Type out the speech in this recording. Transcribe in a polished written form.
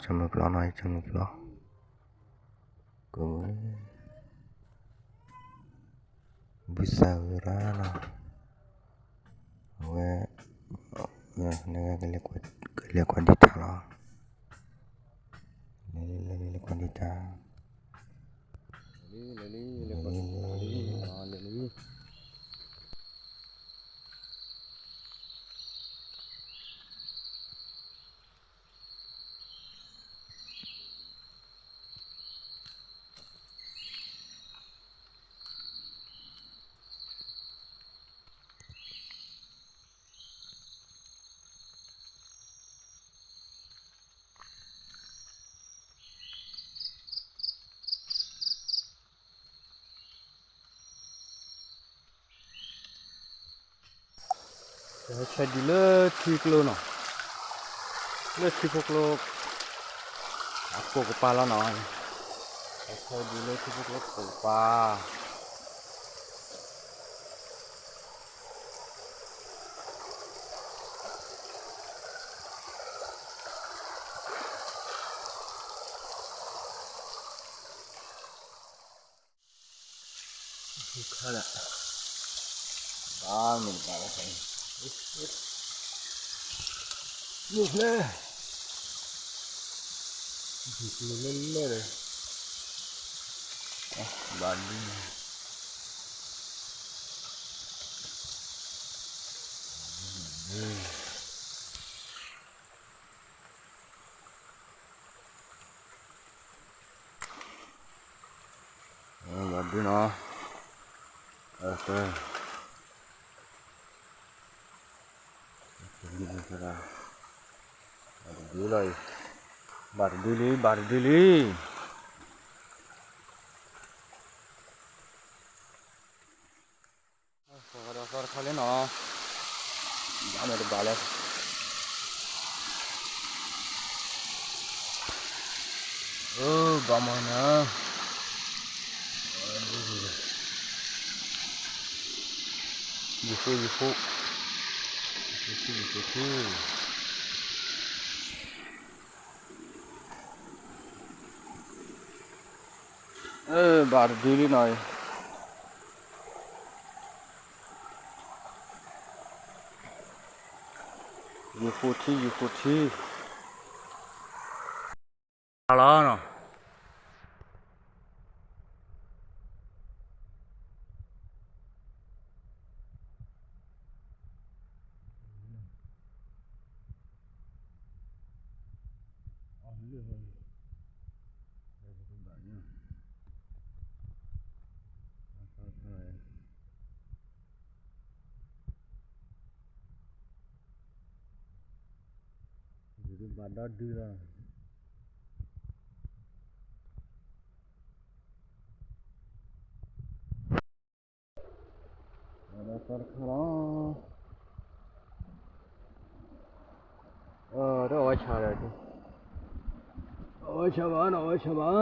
Chama pula nói chama pula cũng bisa rana we naga kele kwa dita la lele kwa dita lele saya di le 3 kilo no le 3 kilo aku kepala no saya di le 3 kilo kepala bukan bangun kalau saya lele Bandung Bandung no oke baru dulu dasar kalian no jangan ada balas gamana Yufu baru dulu no Yufuti halo no jadi badan dia ada perkara ada acara itu acara acara